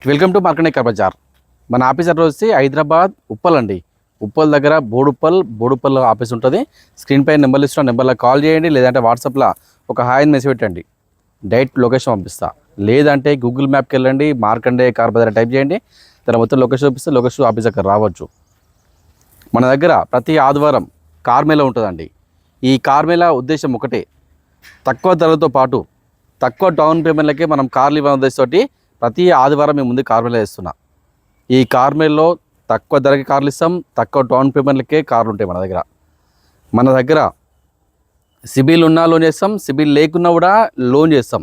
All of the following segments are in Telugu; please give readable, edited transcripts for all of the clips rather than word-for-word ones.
Welcome to Markande car Bazaar. మన ఆఫీస్ అడ్రస్ వచ్చి హైదరాబాద్ ఉప్పల్ అండి. ఉప్పల్ దగ్గర బోడుప్పల్ ఆఫీస్ ఉంటుంది. స్క్రీన్ పైన నెంబర్లు ఇస్తున్న నెంబర్లో కాల్ చేయండి, లేదంటే వాట్సాప్లో ఒక హాయ్ అని మెసేజ్ పెట్టండి. డైరెక్ట్ లొకేషన్ పంపిస్తా. లేదంటే గూగుల్ మ్యాప్కి వెళ్ళండి, మార్కండే కార్ బజార్ టైప్ చేయండి, దాని మొత్తం లొకేషన్ చూపిస్తే లొకేషన్ ఆఫీస్ దగ్గర రావచ్చు. మన దగ్గర ప్రతి ఆదివారం కార్ మేళా ఉంటుందండి. ఈ కార్ మేళా ఉద్దేశం ఒకటే, తక్కువ ధరలతో పాటు తక్కువ డౌన్ పేమెంట్లకే మనం కార్లు ఇవ్వడం ఉద్దేశంతో ప్రతి ఆదివారం మేము ముందు కార్ మేళా చేస్తున్నా. ఈ కార్ మేళలో తక్కువ ధరకి కార్లు ఇస్తాం, తక్కువ డౌన్ పేమెంట్లకే కార్లు ఉంటాయి మన దగ్గర సిబిల్ ఉన్నా లోన్ చేస్తాం, సిబిల్ లేకున్నా కూడా లోన్ చేస్తాం.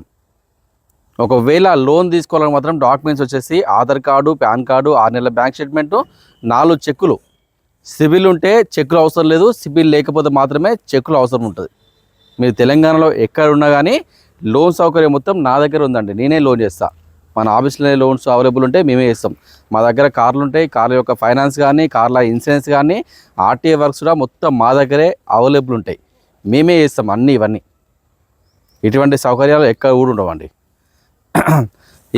ఒకవేళ లోన్ తీసుకోవాలని మాత్రం డాక్యుమెంట్స్ వచ్చేసి ఆధార్ కార్డు, పాన్ కార్డు, 6 నెలల బ్యాంక్ స్టేట్మెంటు, 4 చెక్కులు. సిబిల్ ఉంటే చెక్కులు అవసరం లేదు, సిబిల్ లేకపోతే మాత్రమే చెక్కులు అవసరం ఉంటుంది. మీరు తెలంగాణలో ఎక్కడ ఉన్నా కానీ లోన్ సౌకర్యం మొత్తం నా దగ్గర ఉందండి. నేనే లోన్ చేస్తాను. మన ఆఫీస్లో లోన్స్ అవైలబుల్ ఉంటే మేమే ఇస్తాం. మా దగ్గర కార్లు ఉంటాయి. కార్ల యొక్క ఫైనాన్స్ కానీ, కార్ల ఇన్సూరెన్స్ కానీ, ఆర్టీఏ వర్క్స్ కూడా మొత్తం మా దగ్గరే అవైలబుల్ ఉంటాయి. మేమే ఇస్తాం అన్నీ. ఇవన్నీ ఇటువంటి సౌకర్యాలు ఎక్కడ కూడా ఉండవండి.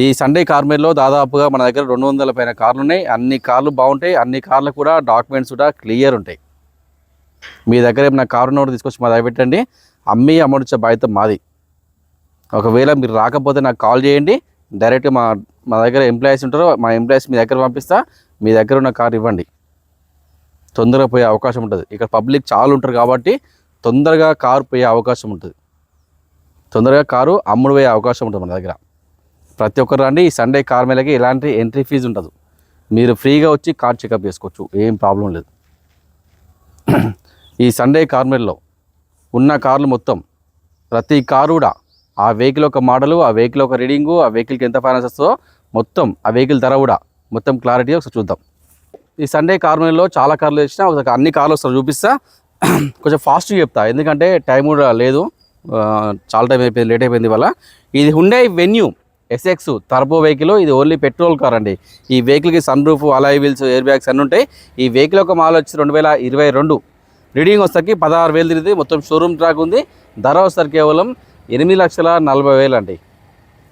ఈ సండే కార్ మేళలో దాదాపుగా మన దగ్గర 200 పైన కార్లు ఉన్నాయి. అన్ని కార్లు బాగుంటాయి. అన్ని కార్లు కూడా డాక్యుమెంట్స్ కూడా క్లియర్ ఉంటాయి. మీ దగ్గర ఏమైనా కారు ఉన్నప్పుడు తీసుకొచ్చి మా దగ్గర పెట్టండి. అమ్మి అమౌంట్ ఇచ్చే బాధ్యత మాది. ఒకవేళ మీరు రాకపోతే నాకు కాల్ చేయండి. డైరెక్ట్ మా దగ్గర ఎంప్లాయీస్ ఉంటారు. మా ఎంప్లాయీస్ మీ దగ్గర పంపిస్తా. మీ దగ్గర ఉన్న కారు ఇవ్వండి, తొందరగా పోయే అవకాశం ఉంటుంది. ఇక్కడ పబ్లిక్ చాలా ఉంటారు కాబట్టి తొందరగా కారు పోయే అవకాశం ఉంటుంది. తొందరగా కారు అమ్ముడు పోయే అవకాశం ఉంటుంది మన దగ్గర. ప్రతి ఒక్కరు రండి. ఈ సండే కార్ మేళకి ఎలాంటి ఎంట్రీ ఫీజు ఉండదు. మీరు ఫ్రీగా వచ్చి కార్ చెకప్ చేసుకోవచ్చు, ఏం ప్రాబ్లం లేదు. ఈ సండే కార్ మేళలో ఉన్న కార్లు మొత్తం ప్రతి కారు కూడా ఆ వెహికల్ ఒక మోడలు, ఆ వెహికల్ ఒక రీడింగు, ఆ వెహికల్కి ఎంత ఫైనాన్స్ వస్తుందో మొత్తం, ఆ వెహికల్ ధర కూడా మొత్తం క్లారిటీ ఒకసారి చూద్దాం. ఈ సండే కార్ మేళలో చాలా కార్లు వచ్చినా ఒకసారి అన్ని కార్లు వస్తారు చూపిస్తా. కొంచెం ఫాస్ట్గా చెప్తా, ఎందుకంటే టైం కూడా లేదు, చాలా టైం అయిపోయింది, లేట్ అయిపోయింది వల్ల. ఇది Hyundai Venue SX turbo vehicle. ఇది ఓన్లీ పెట్రోల్ కార్ అండి. ఈ వెహికల్కి sunroof, alloy wheels, airbags అన్నీ ఉంటాయి. ఈ వెహికల్ ఒక మోడల్ వచ్చి 2022 రీడింగ్ వస్తాకి 16,000 తిరిగింది. మొత్తం షోరూమ్ ట్రాక్ ఉంది. ధర వస్తారు కేవలం 8,40,000 అండి.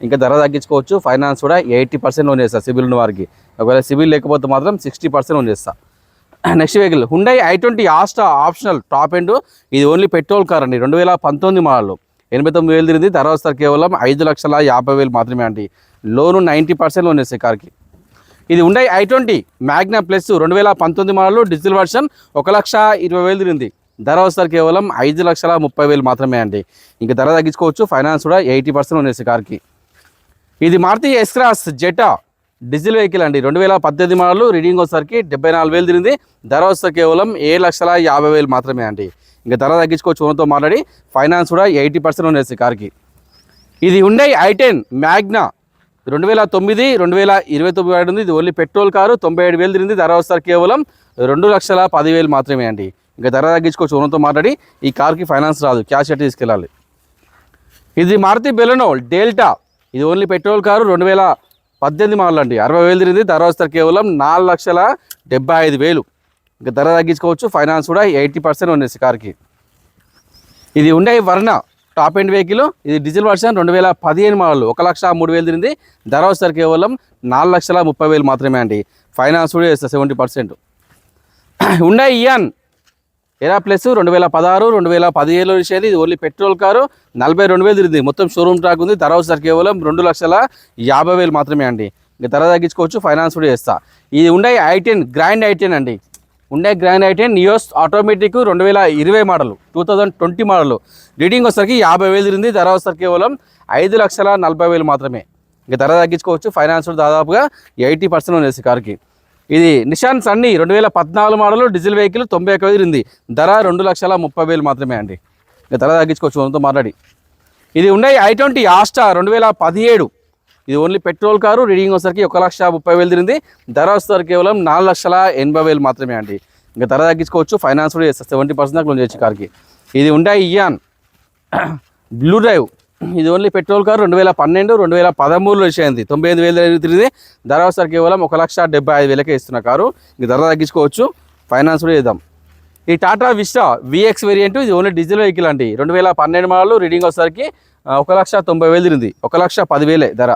ఇంకా ధర తగ్గించుకోవచ్చు. ఫైనాన్స్ కూడా 80% లోన్ చేస్తా సిబిల్ ఉన్న వారికి. ఒకవేళ సిబిల్ లేకపోతే మాత్రం 60% లోన్ చేస్తా. Next vehicle Hyundai i20 Asta optional top end. ఇది ఓన్లీ పెట్రోల్ కార్ అండి. 2019 మోడల్, 89,000 తిరిగింది. ధర వస్తారు కేవలం 5,50,000 మాత్రమే అండి. లోను 90% లోన్ చేస్తాయి కార్కి. ఇది Hyundai i20 Magna plus 2019 model, diesel version, 1,20,000 తిరిగింది. ధర వస్తారు కేవలం 5,30,000 మాత్రమే అండి. ఇంకా ధర తగ్గించుకోవచ్చు. ఫైనాన్స్ కూడా 80% ఉండేసి కార్కి. ఇది Maruti S Cross Zeta diesel vehicle అండి. 2018 మోడల్, రీడింగ్ వచ్చేసరికి 74,000 తిరిగింది. ధర వస్తారు కేవలం 7,50,000 మాత్రమే అండి. ఇంకా ధర తగ్గించుకోవచ్చు. ఓనర్తో మాట్లాడి ఫైనాన్స్ కూడా 80% ఉండేసి కార్కి. ఇది హుండై i10 మ్యాగ్నా 2009, 2029 ఉంది. ఇది ఓన్లీ పెట్రోల్ కారు, 97,000 తిరిగింది. ధర వస్తారు కేవలం 2,10,000 మాత్రమే అండి. ఇంకా ధర తగ్గించుకోవచ్చు. ఓనర్తో మాట్లాడి. ఈ కార్కి ఫైనాన్స్ రాదు, క్యాష్ అయితే తీసుకెళ్ళాలి. ఇది మారుతి బెలెనో డెల్టా. ఇది ఓన్లీ పెట్రోల్ కారు, 2018 మోడల్ అండి. 60,000 తిరిగింది. ధర వస్తారు కేవలం 4,75,000. ఇంకా ధర తగ్గించుకోవచ్చు. ఫైనాన్స్ కూడా 80% ఉండేసి కార్కి. ఇది Hyundai Verna top end vehicle. ఇది డీజిల్ వర్షన్, 2015 మోడల్, 1,03,000 తిరిగింది. ధర వస్తారు కేవలం 4,30,000 మాత్రమే అండి. ఫైనాన్స్ కూడా చేస్తారు 70%. హుండై ఇయాన్ ఎరా ప్లస్ 2016, 2017 వచ్చేది. ఇది ఓన్లీ పెట్రోల్ కారు, 42,000 తిరిగింది. మొత్తం షోరూమ్ ట్రాక్ ఉంది. ధర వచ్చేసరికి కేవలం 2,50,000 మాత్రమే అండి. ఇంకా ధర తగ్గించుకోవచ్చు. ఫైనాన్స్ కూడా చేస్తా. ఇది హుండై i10 గ్రాండ్ i10 అండి. Hyundai grand i10 Nios automatic 2020 model, 2020 model, reading వచ్చేసరికి 50,000 తిరిగింది. ధర వచ్చేసరికి కేవలం 5,40,000 మాత్రమే. ఇంకా ధర తగ్గించుకోవచ్చు. ఫైనాన్స్ దాదాపుగా 80% ఉండేసి కార్కి. ఇది నిషాన్ సన్నీ 2014 మోడల్, డీజిల్ వెహికల్, 91,000 తిరిగింది. ధర 2,30,000 మాత్రమే అండి. ఇంకా ధర తగ్గించుకోవచ్చు. ఓనర్తో మాట్లాడి. ఇది హుండై i20 ఆస్టా 2017. ఇది ఓన్లీ పెట్రోల్ కారు, రీడింగ్ వచ్చేసరికి 1,30,000 తిరిగింది. ధర వస్తారు కేవలం 4,80,000 మాత్రమే అండి. ఇంకా ధర తగ్గించుకోవచ్చు. ఫైనాన్స్ కూడా చేస్తారు 70% దాకా లోన్ చేయొచ్చు కార్కి. ఇది హుండై ఇయాన్ బ్లూ డ్రైవ్. ఇది ఓన్లీ పెట్రోల్ కారు, 2012, 2013 వచ్చేది. 95,000 తిరిగింది. ధర వస్తారు కేవలం 1,75,000 ఇస్తున్న కారు. ఇంక ధర తగ్గించుకోవచ్చు. ఫైనాన్స్ కూడా చేద్దాం. ఈ టాటా విస్టా విఎక్స్ వేరియంట్. ఇది ఓన్లీ డీజిల్ వెహికల్ అండి. 2012 మోడల్, రీడింగ్ వచ్చేసరికి 1,90,000 తిరిగింది. 1,10,000 ధర.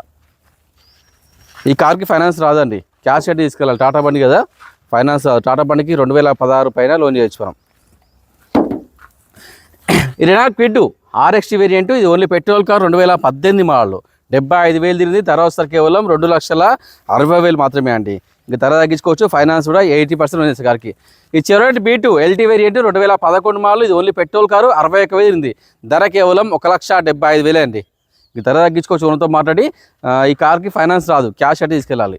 ఈ కార్కి ఫైనాన్స్ రాదండి, క్యాష్ కట్టి తీసుకెళ్ళాలి. టాటా బండి కదా, ఫైనాన్స్ టాటా బండికి 2016 పైన లోన్ చేయొచ్చు మనం. ఈ రెనాల్ట్ క్విడ్ RXT వేరియంట్, ఇది ఓన్లీ పెట్రోల్ కార్, 2018 మోడల్, 75,000 తిరిగింది. తర్వాత సార్ కేవలం 2,60,000 మాత్రమే అండి. ఇంకా ధర తగ్గించుకోవచ్చు, ఫైనాన్స్ కూడా 80% ఉంది కార్కి. ఈ చెరోట్ B2 LT వేరియంట్ 2011 మోడల్, ఇది ఓన్లీ పెట్రోల్ కారు, 61,000 తిరిగింది. ధర కేవలం 1,75,000 అండి. ఈ ధర తగ్గించుకోవచ్చు, ఓనర్తో మాట్లాడి. ఈ కార్కి ఫైనాన్స్ రాదు, క్యాష్ అంటే తీసుకెళ్ళాలి,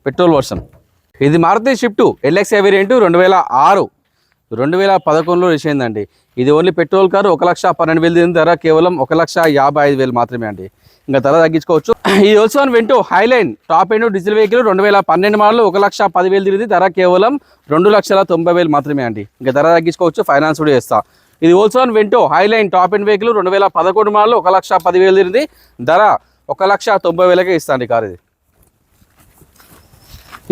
పెట్రోల్ వర్షన్. ఇది మారుతి స్విఫ్ట్ LXi వేరియంట్ 2006, 2011లో రిలీజ్ అయిందండి. ఇది ఓన్లీ పెట్రోల్ కారు, 1,12,000 తిరిగింది. ధర కేవలం 1,55,000 మాత్రమే అండి. ఇంకా ధర తగ్గించుకోవచ్చు. ఈ Volkswagen Vento Highline top end diesel vehicle 2012 model, 1,10,000 తిరిగింది. ధర కేవలం 2,90,000 మాత్రమే అండి. ఇంకా ధర తగ్గించుకోవచ్చు, ఫైనాన్స్ కూడా చేస్తా. ఇది Volkswagen Vento Highline top end vehicle 2011 model, 1,10,000 తిరిగింది. ధర 1,90,000కే ఇస్తాను ఈ కారు.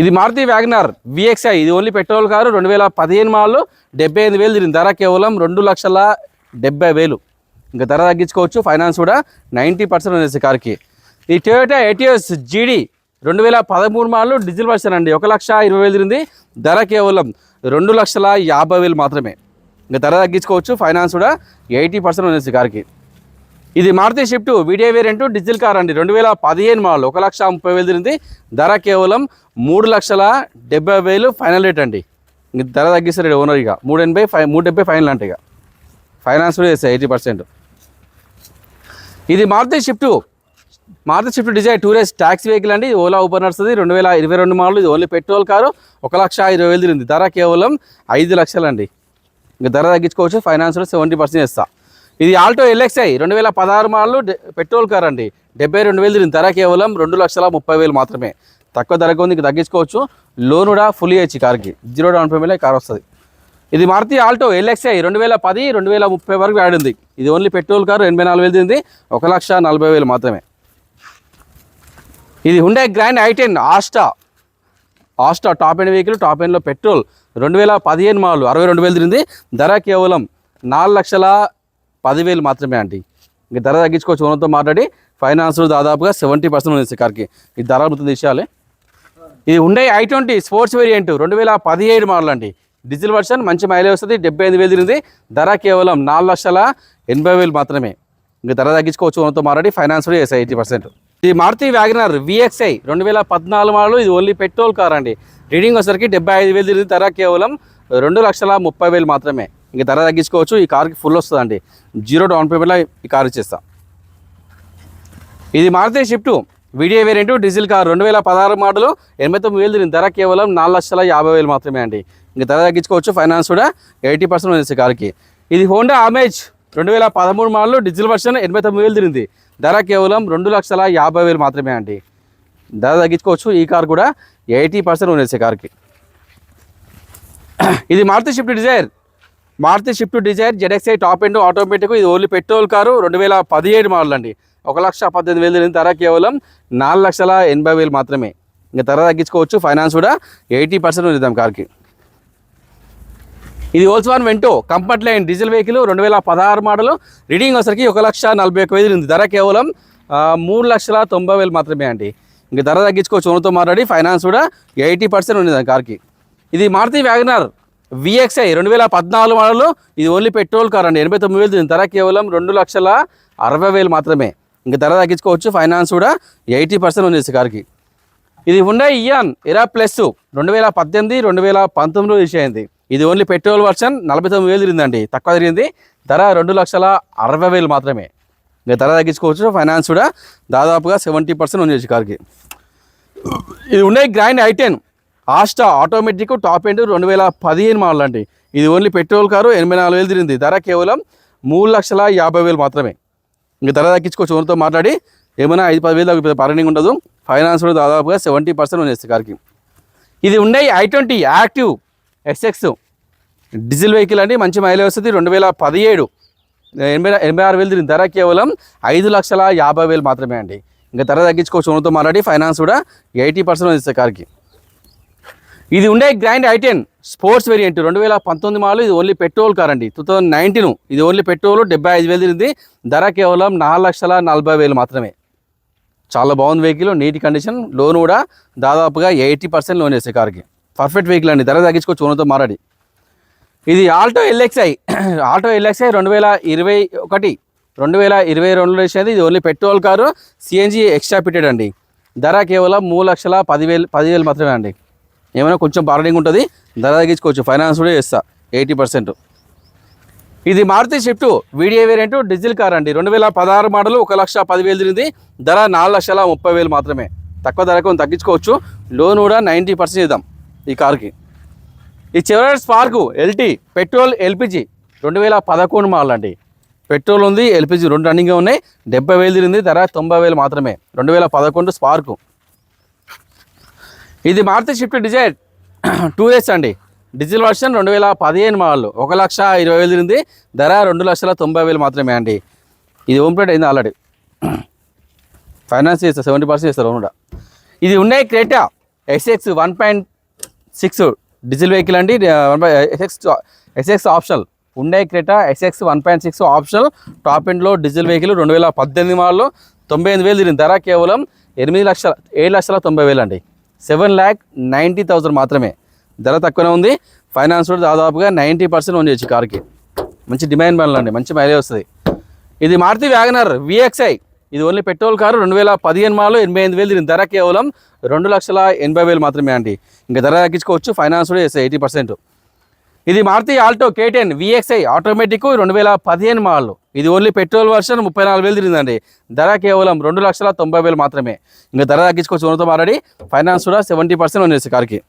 ఇది మారుతి వ్యాగనర్ VXi, ఇది ఓన్లీ పెట్రోల్ కారు, 2015 మోడల్, 78,000 తిరిగింది. ధర కేవలం 2,70,000. ఇంకా ధర తగ్గించుకోవచ్చు, ఫైనాన్స్ కూడా 90% ఉంది కార్కి. ఈ Toyota Etios GD 2013 model, diesel version అండి, 1,20,000 తిరిగింది. ధర కేవలం 2,50,000 మాత్రమే. ఇంకా ధర తగ్గించుకోవచ్చు, ఫైనాన్స్ కూడా 80% ఉంది కార్కి. ఇది Maruti Swift VDI variant diesel car అండి, 2015 మోడల్, 1,30,000 తిరిగింది. ధర కేవలం 3,70,000 ఫైనల్ రేట్ అండి. ఇంక ధర తగ్గిస్తారు ఓనర్, ఇక 3,70 ఫైనల్ అంటే, ఇక ఫైనాన్స్ కూడా చేస్తాయి 80%. ఇది Maruti Swift Dzire tourist taxi vehicle అండి, ఓలా ఊబర్ నడుస్తుంది, 2022 మోడల్, ఇది ఓన్లీ పెట్రోల్ కారు, 1,20,000 తిరిగింది. ధర కేవలం 5,00,000 అండి. ఇంకా ధర తగ్గించుకోవచ్చు, ఫైనాన్స్ కూడా 70% చేస్తా. ఇది Alto LXi 2016 model, petrol car అండి, 72,000 తిరిగింది. ధర కేవలం 2,30,000 మాత్రమే. తక్కువ ధరకు ఉంది, ఇంకా తగ్గించుకోవచ్చు. లోన్ కూడా ఫుల్ ఇచ్చి కార్కి, 0 డౌన్ పేమెంట్లో కార్ వస్తుంది. ఇది మారుతి ఆల్టో LXi 2010, 2030 వరకు యాడ్ ఉంది. ఇది ఓన్లీ పెట్రోల్ కారు, 84,000 తిరిగింది. 1,40,000 మాత్రమే. ఇది Hyundai grand i10 Asta top end vehicle, top ఎండ్లో పెట్రోల్, 2015 మోడల్, 62,000 తిరిగింది. ధర కేవలం 4,10,000 మాత్రమే అండి. ఇంక ధర తగ్గించుకోవచ్చు, ఓనర్తో మాట్లాడి. ఫైనాన్స్ దాదాపుగా 70% ఉంది కార్కి. ఈ ధర మొత్తం తీసేయాలి. ఇది Hyundai i20 sports variant 2017 model అండి, డీజిల్ వర్షన్, మంచి మైలేజ్ వస్తుంది, 75,000 తిరిగింది. ధర కేవలం 4,80,000 మాత్రమే. ఇంక ధర తగ్గించుకోవచ్చు, ఓనర్తో మాట్లాడి. ఫైనాన్స్ కూడా చేస్తాయి 80%. ఇది మారుతి వ్యాగనర్ VXi 2014 మోడల్, ఇది ఓన్లీ పెట్రోల్ కార్ అండి, రీడింగ్ వచ్చేసరికి 75,000 తిరిగింది. ధర కేవలం 2,30,000 మాత్రమే. ఇంక ధర తగ్గించుకోవచ్చు, ఈ కార్కి ఫుల్ వస్తుందండి, 0 డౌన్ పేమెంట్లో ఈ కార్ ఇచ్చేస్తా. ఇది Maruti Swift VDI variant diesel car 2016 model, 89,000 తిరిగింది. ధర కేవలం 4,50,000 మాత్రమే అండి. ఇంక ధర తగ్గించుకోవచ్చు, ఫైనాన్స్ కూడా 80% ఉంది కార్కి. ఇది Honda amaze 2013 model, diesel version, 89,000 తిరిగింది. ధర కేవలం 2,50,000 మాత్రమే అండి. ధర తగ్గించుకోవచ్చు, ఈ కార్ కూడా 80% ఉంది కార్కి. ఇది Maruti Swift Dzire ZXi top end automatic, ఇది ఓన్లీ పెట్రోల్ కారు, 2017 మోడల్ అండి, 1,18,000 తిరిగింది. ధర కేవలం 4,80,000 మాత్రమే. ఇంకా ధర తగ్గించుకోవచ్చు, ఫైనాన్స్ కూడా 80% ఉంది కార్కి. ఇది Volkswagen Vento Comfortline diesel vehicle 2016 model, reading వచ్చరికి 1,41,000 తిరిగింది. ధర కేవలం 3,90,000 మాత్రమే అండి. ఇంక ధర తగ్గించుకోవచ్చు, ఓనర్తో మాట్లాడి. ఫైనాన్స్ కూడా 80% ఉంది కార్కి. ఇది మారుతి వ్యాగనర్ VXi 2014 మోడల్, ఇది ఓన్లీ పెట్రోల్ కార్ అండి, 89,000 తిరిగింది. ధర కేవలం 2,60,000 మాత్రమే. ఇంక ధర తగ్గించుకోవచ్చు, ఫైనాన్స్ కూడా 80% ఉంది కార్కి. ఇది హుండై ఇయాన్ ఎరా ప్లస్ 2018, 2019 రిలీజ్ అయింది. ఇది ఓన్లీ పెట్రోల్ వర్షన్, 49,000 తిరిగిందండి, తక్కువ తిరిగింది. ధర 2,60,000 మాత్రమే. ఇంకా ధర తగ్గించుకోవచ్చు, ఫైనాన్స్ కూడా దాదాపుగా 70% ఉంది కార్కి. ఇది Hyundai grand i10 Asta automatic top end 2015 model అండి, ఇది ఓన్లీ పెట్రోల్ కారు, 84,000 తిరిగింది. ధర కేవలం 3,50,000 మాత్రమే. ఇంకా ధర తగ్గించుకోవచ్చు, ఓనర్తో మాట్లాడి. ఏమైనా 5-10,000 పర్నింగ్ ఉండదు. ఫైనాన్స్ కూడా దాదాపుగా 70% ఉంది కార్కి. ఇది Hyundai i20 active SX diesel vehicle అండి, మంచి మైలేజ్ వస్తుంది, 2017, 86,000 తిరిగింది. ధర కేవలం 5,50,000 మాత్రమే అండి. ఇంకా ధర తగ్గించుకోవచ్చు, ఓనర్తో మాట్లాడి. ఫైనాన్స్ కూడా 80% ఉంది కార్కి. ఇది Hyundai grand i10 sports variant 2019 model, ఇది ఓన్లీ పెట్రోల్ కార్ అండి, 2019, ఇది ఓన్లీ పెట్రోల్, 75,000 తిరిగింది. ధర కేవలం 4,40,000 మాత్రమే. చాలా బాగుంది వెహికల్, నీట్ కండిషన్. లోన్ కూడా దాదాపుగా 80% లోన్ వేసే కార్కి. పర్ఫెక్ట్ వెహికల్ అండి, ధర తగ్గించుకోవచ్చు ఓనర్తో మాట్లాడి. ఇది ఆల్టో ఎల్ఎక్స్ఐ. ఆల్టో ఎల్ఎక్స్ఐ 2021 2022లో వేసేది. ఇది only petrol car, CNG extra fitted అండి. ధర కేవలం 3,10,000 మాత్రమే అండి. ఏమైనా కొంచెం బార్గెనింగ్ ఉంటుంది, ధర తగ్గించుకోవచ్చు. ఫైనాన్స్ కూడా చేస్తా 80%. ఇది Maruti Swift VDI variant diesel car అండి. 2016 మోడల్, 1,10,000 తిరిగింది. ధర 4,30,000 మాత్రమే. తక్కువ ధరకు తగ్గించుకోవచ్చు. లోన్ కూడా 90% ఇద్దాం ఈ కార్కి. ఈ చెవరలెట్ spark LT petrol LPG 2011 model అండి. పెట్రోల్ ఉంది, ఎల్పిజి రెండు రన్నింగ్గా ఉన్నాయి. 70,000 తిరిగింది. ధర 90,000 మాత్రమే. 2011 స్పార్క్. ఇది మారుతి స్విఫ్ట్ డిజైర్ 2S అండి. డీజిల్ వర్షన్ 2015 మోడల్, 1,20,000 తిరిగింది. ధర 2,90,000 మాత్రమే అండి. ఇది హోమ్ ప్లేట్ అయింది ఆల్రెడీ. ఫైనాన్స్ చేస్తారు, 70% చేస్తారు లోన్ కూడా. ఇది ఉన్నాయి క్రెటా SX 1.6 డీజిల్ వెహికల్ అండి. SX optional. ఉండే క్రెటా SX 1.6 ఆప్షనల్ టాప్ ఎండ్లో డీజిల్ వెహికల్. 2018 మోడల్, 98,000 తిరిగింది. ధర కేవలం 7,90,000 అండి. 7,90,000 మాత్రమే. ధర తక్కువనే ఉంది. ఫైనాన్స్ కూడా దాదాపుగా 90% లోన్ చేయొచ్చు కార్కి. మంచి డిమాండ్ బండ్లు అండి, మంచి మైలేజ్ వస్తుంది. ఇది మారుతి వ్యాగనర్ VXI. ఇది ఓన్లీ పెట్రోల్ కారు. 2015 మోడల్, 88,000 తిరిగింది. ధర కేవలం 2,80,000 మాత్రమే అండి. ఇంకా ధర తగ్గించుకోవచ్చు. ఫైనాన్స్ కూడా చేస్తాయి 80%. ఇది Maruti Alto K10 VXI automatic 2015 model. ఇది ఓన్లీ పెట్రోల్ వర్షన్, 34,000 తిరిగిందండి. ధర కేవలం 2,90,000 మాత్రమే. ఇంకా ధర తగ్గించుకోవచ్చు ఓనర్తో మాట్లాడి. ఫైనాన్స్ కూడా 70% లోన్ చేస్తాయి కార్కి.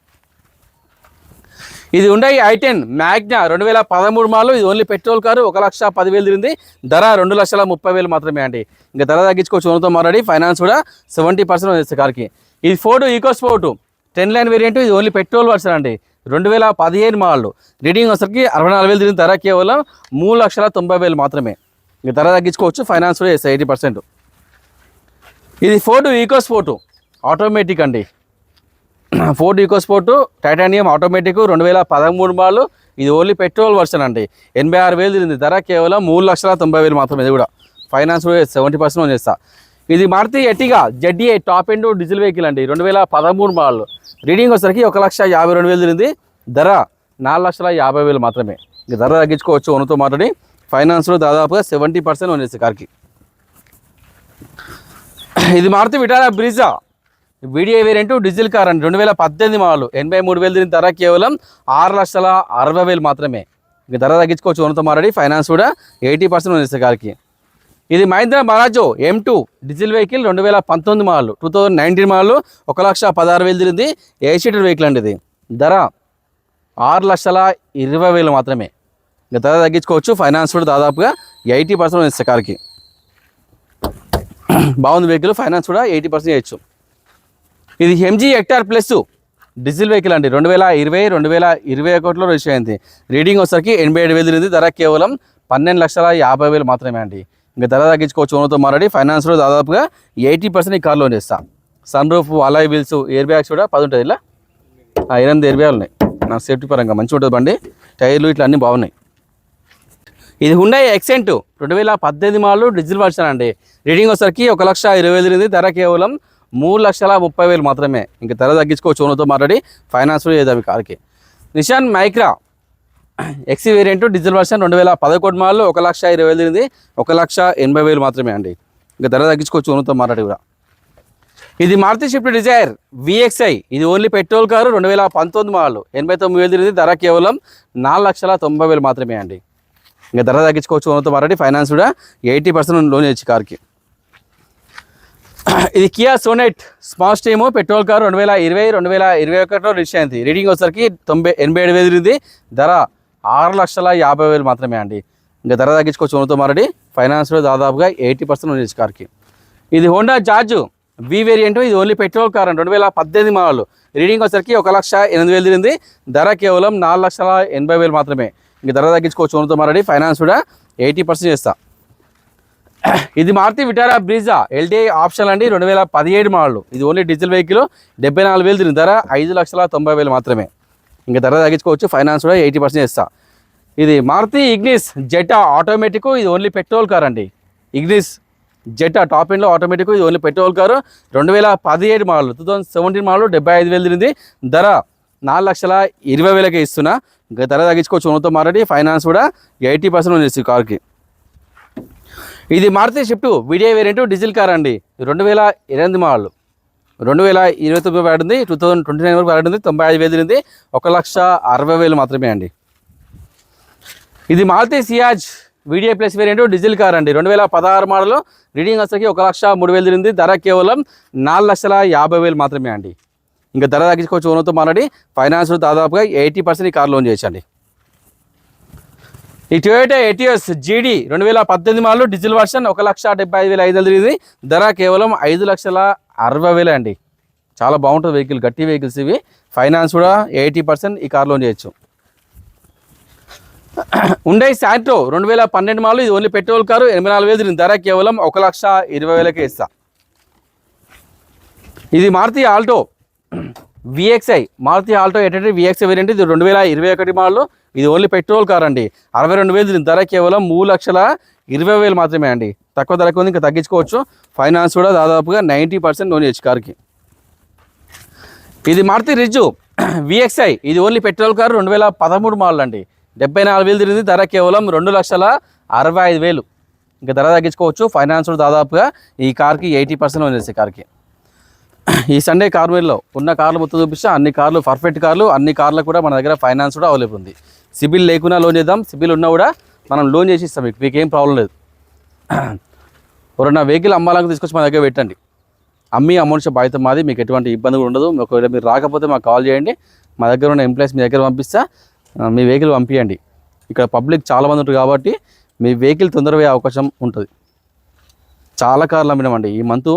ఇది ఉండే i10 మ్యాగ్నా 2013 మోడల్. ఇది ఓన్లీ పెట్రోల్ కారు, 1,10,000 తిరిగింది. ధర 2,30,000 మాత్రమే అండి. ఇంకా ధర తగ్గించుకోవచ్చు ఓనర్తో మాట్లాడి. ఫైనాన్స్ కూడా 70% చేస్తాయి కార్కి. ఇది Ford EcoSport 10 line variant. ఇది ఓన్లీ పెట్రోల్ వర్షన్ అండి. 2015 మోడల్. రీడింగ్ వచ్చరికి 64,000 తిరిగింది. ధర కేవలం 3,90,000 మాత్రమే. ఇంకా ధర తగ్గించుకోవచ్చు. ఫైనాన్స్ కూడా చేస్తాయి 80%. ఇది ఫోర్డ్ ఈకో స్పోర్ట్ ఆటోమేటిక్ అండి. Ford EcoSport titanium automatic 2013 model. ఇది ఓన్లీ పెట్రోల్ వర్షన్ అండి. 86,000 తిరిగింది. ధర కేవలం 3,90,000 మాత్రమే. ఇది కూడా ఫైనాన్స్ 70% లోన్ చేస్తా. ఇది Maruti Ertiga ZDI top end diesel vehicle అండి. 2013 మోడల్. రీడింగ్ వచ్చరికి 1,52,000 తిరిగింది. ధర 4,50,000 మాత్రమే. ఇక ధర తగ్గించుకోవచ్చు ఓనర్తో మాట్లాడి. ఫైనాన్స్లో దాదాపుగా 70% లోన్ చేస్తే కార్కి. ఇది Maruti Vitara Brezza VDI variant diesel car అండి. 2018 మోడల్, 83,000 తిరిగిన. ధర కేవలం 6,60,000 మాత్రమే. ఇక ధర తగ్గించుకోవచ్చు ఓనర్తో మాట్లాడి. ఫైనాన్స్ కూడా 80% లోన్ చేస్తే కార్కి. ఇది Mahindra Bajaj M2 diesel vehicle 2019 model, 2019 model, 1,16,000 తిరిగింది. 8 సీటర్ వెహికల్ అండి. ఇది ధర 6,20,000 మాత్రమే. ఇంకా ధర తగ్గించుకోవచ్చు. ఫైనాన్స్ కూడా దాదాపుగా 80% ఇస్తే కార్కి. బాగుంది వెహికల్, ఫైనాన్స్ కూడా 80% చేయొచ్చు. ఇది MG hectare plus diesel vehicle అండి. 2020 2021లో రిజిస్టర్ అయింది. రీడింగ్ వచ్చరికి 87,000 తిరిగింది. ధర కేవలం 12,50,000 మాత్రమే అండి. ఇంకా ధర తగ్గించుకోవచ్చు ఓనర్తో మాట్లాడి. ఫైనాన్స్లో దాదాపుగా 80% ఈ కార్లో చేస్తాను. Sunroof, alloy wheels, airbags కూడా 10 ఉంటుంది. ఇలా 8 ఎయిర్ బ్యాగ్లు ఉన్నాయి. నాకు సేఫ్టీ పరంగా మంచిగా ఉంటుంది బండి. టైర్లు ఇట్లా అన్నీ బాగున్నాయి. ఇది హుండాయ్ ఎక్సెంట్ 2018 మోడల్ డీజిల్ వర్షన్ అండి. రీడింగ్ వచ్చరికి 1,20,000 తిరిగింది. ధర కేవలం 3,30,000 మాత్రమే. ఇంకా ధర తగ్గించుకోవచ్చు ఓనర్తో మాట్లాడి. ఫైనాన్స్ చేద్దాం ఈ కార్కి. Nissan Micra XC variant diesel version 2011 model, 1,20,000 తిరిగింది. 1,80,000 మాత్రమే అండి. ఇంకా ధర తగ్గించుకోవచ్చు ఓనర్తో మాట్లాడి కూడా. ఇది మారుతి స్విఫ్ట్ డిజైర్ VXI. ఇది ఓన్లీ పెట్రోల్ కారు. 2019 మోడల్, 89,000 తిరిగింది. ధర కేవలం 4,90,000 మాత్రమే అండి. ఇంకా ధర తగ్గించుకోవచ్చు ఓనర్తో మాట్లాడి. ఫైనాన్స్ కూడా 80% లోన్ చేయొచ్చు కార్కి. ఇది Kia Sonet small stream petrol car. 2020 2021లో రిజిస్టర్ అయింది. రీడింగ్ వచ్చరికి 87,000 తిరిగింది. ధర 6,50,000 మాత్రమే అండి. ఇంకా ధర తగ్గించుకోవచ్చు ఓనర్తో మాట్లాడి. ఫైనాన్స్లో దాదాపుగా 80% లోన్ చేయొచ్చు కార్కి. ఇది హోండా జార్జ్ V వేరియంట్. ఇది ఓన్లీ పెట్రోల్ కార్ అండి. 2018 మోడల్. రీడింగ్ వచ్చరికి 1,08,000 తిరిగింది. ధర కేవలం 4,80,000 మాత్రమే. ఇంక ధర తగ్గించుకోవచ్చు ఓనర్తో మాట్లాడి. ఫైనాన్స్ కూడా 80% చేస్తా. ఇది Maruti Vitara Brezza LDI option అండి. 2017 మోడల్. ఇది ఓన్లీ డీజిల్ వెహికల్. 74,000 తిరిగింది. ధర 5,90,000 మాత్రమే. ఇంకా ధర తగ్గించుకోవచ్చు. ఫైనాన్స్ కూడా 80% చేస్తా. ఇది మారుతి ఇగ్నిస్ జెటా ఆటోమేటిక్. ఇది ఓన్లీ పెట్రోల్ కార్ అండి. ఇగ్నిస్ జెటా టాప్ ఎండ్లో ఆటోమేటిక్, ఇది only petrol car. 2017 model, 2017 model 75,000 తిరిగింది. ధర 4,20,000కే ఇస్తున్నా. ఇంకా ధర తగ్గించుకోవచ్చు ఓనర్తో మాట్లాడి. ఫైనాన్స్ కూడా 80% ఉంది కార్కి. ఇది Maruti Swift VDI variant diesel car అండి. 2008 మోడల్, 2029 వాడింది, 2029 వరకు వాడింది. 95,000 తిరిగింది. 1,60,000 మాత్రమే అండి. ఇది Maruti Ciaz VDI plus variant diesel car అండి. 2016 మోడల్, రీడింగ్ వచ్చేసరికి 1,03,000 తిరిగింది. ధర కేవలం 4,50,000 మాత్రమే అండి. ఇంకా ధర తగ్గించుకోవచ్చు ఓనర్తో మాట్లాడి. ఫైనాన్స్ దాదాపుగా 80% ఈ కార్ లోన్ చేయొచ్చండి. ఈ టొయోటా ఎటియోస్ జీడీ 2018 మోడల్ డీజిల్ వర్షన్ 1,75,500 తిరిగింది. ధర కేవలం 5,60,000 అండి. చాలా బాగుంటుంది వెహికల్, గట్టి వెహికల్స్ ఇవి. ఫైనాన్స్ కూడా 80% ఈ కార్ లోన్ చేయొచ్చు. హుండై శాంట్రో 2012 మోడల్, ఇది ఓన్లీ పెట్రోల్ కారు, 84,000 తిరిగింది. ధర కేవలం 1,20,000కే ఇస్తా. ఇది Maruti Alto VXI, Maruti Alto ఏంటంటే విఎక్స్ఐ వేరియంట్. ఇది 2021 మోడల్, ఇది ఓన్లీ పెట్రోల్ కార్ అండి. 62,000 తిరిగింది. ధర కేవలం 3,20,000 మాత్రమే అండి. తక్కువ ధరకు ఉంది, ఇంకా తగ్గించుకోవచ్చు. ఫైనాన్స్ కూడా దాదాపుగా 90% లోన్ చేయొచ్చు కార్కి. ఇది మారుతి రిజ్జు విఎక్స్ఐ, ఇది ఓన్లీ పెట్రోల్ కారు, 2013 మోడల్ అండి. 74,000 తిరిగింది. ధర కేవలం 2,65,000. ఇంకా ధర తగ్గించుకోవచ్చు. ఫైనాన్స్ దాదాపుగా ఈ కార్కి 80% లోన్ చేసే కార్కి. ఈ సండే కార్ మీల్లో ఉన్న కార్లు మొత్తం చూపిస్తే అన్ని కార్లు పర్ఫెక్ట్ కార్లు. అన్ని కార్లకు కూడా మన దగ్గర ఫైనాన్స్ కూడా అవైలబుల్ ఉంది. సిబిల్ లేకున్నా లోన్ చేద్దాం, సిబిల్ ఉన్నా కూడా మనం లోన్ చేసి ఇస్తాం. మీకు ఏం ప్రాబ్లం లేదు. ఎవరన్నా వెహికల్ అమ్మాలకు తీసుకొచ్చి మన దగ్గర పెట్టండి. అమ్మి అమౌంట్ బాధ్యత మాది. మీకు ఎటువంటి ఇబ్బంది కూడా ఉండదు. ఒకవేళ మీరు రాకపోతే మాకు కాల్ చేయండి. మా దగ్గర ఉన్న ఎంప్లాయీస్ మీ దగ్గర పంపిస్తా, మీ వెహికల్ పంపించండి. ఇక్కడ పబ్లిక్ చాలామంది ఉంటారు కాబట్టి మీ వెహికల్ తొందరగా అయ్యే అవకాశం ఉంటుంది. చాలా కార్లు అమ్మినామండి ఈ మంత్.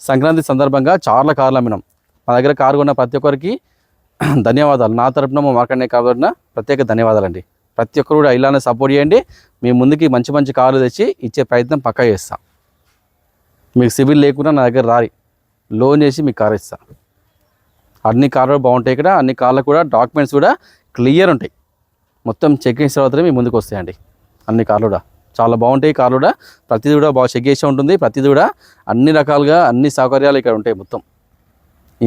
సంక్రాంతి సందర్భంగా చాలా కార్లు అమ్మినాం. మా దగ్గర కారు కొన్న ప్రతి ఒక్కరికి ధన్యవాదాలు. నా తరపున మా మార్కెట్ కార్ తరపున ప్రత్యేక ధన్యవాదాలండి. ప్రతి ఒక్కరు కూడా ఇలానే సపోర్ట్ చేయండి. మీ ముందుకి మంచి మంచి కార్లు తెచ్చి ఇచ్చే ప్రయత్నం పక్కా చేస్తాం. మీకు సిబిల్ లేకుండా నా దగ్గర రారి, లోన్ చేసి మీకు కార్ ఇస్తాం. అన్ని కార్లు బాగుంటాయి ఇక్కడ. అన్ని కార్లకు కూడా డాక్యుమెంట్స్ కూడా క్లియర్ ఉంటాయి. మొత్తం చెక్ చేసిన తర్వాత మీ ముందుకు వస్తాయండి. అన్ని కార్లు కూడా చాలా బాగుంటాయి. కార్లు కూడా ప్రతిదీ కూడా బాగా చెక్ చేసి ఉంటుంది. ప్రతిదీ కూడా అన్ని రకాలుగా అన్ని సౌకర్యాలు ఇక్కడ ఉంటాయి. మొత్తం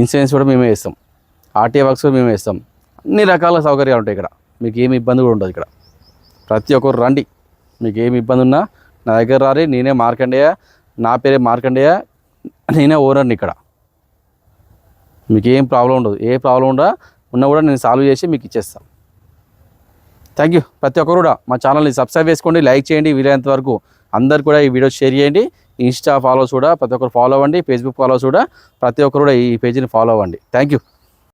ఇన్సూరెన్స్ కూడా మేమే ఇస్తాం, ఆర్టీఏ వర్క్స్ కూడా మేమే ఇస్తాం. అన్ని రకాల సౌకర్యాలు ఉంటాయి ఇక్కడ. మీకు ఏమి ఇబ్బంది కూడా ఉండదు ఇక్కడ. ప్రతి ఒక్కరు రండి. మీకు ఏమి ఇబ్బంది ఉన్నా నా దగ్గర రారి. నేనే మార్కండేయ, నా పేరే మార్కండేయ, నేనే ఓనర్ని ఇక్కడ. మీకు ఏం ప్రాబ్లం ఉండదు. ఏ ప్రాబ్లం ఉన్నా కూడా నేను సాల్వ్ చేసి మీకు ఇచ్చేస్తాను. Thank you. ప్రతి ఒక్కరు కూడా మా ఛానల్ని సబ్స్క్రైబ్ చేసుకోండి, లైక్ చేయండి. వీలైనంత వరకు అందరు కూడా ఈ వీడియో షేర్ చేయండి. ఇన్స్టా ఫాలోస్ కూడా ప్రతి ఒక్కరు ఫాలో అవ్వండి. ఫేస్బుక్ ఫాలోస్ కూడా ప్రతి ఒక్కరు కూడా ఈ పేజీని ఫాలో అవ్వండి. Thank you.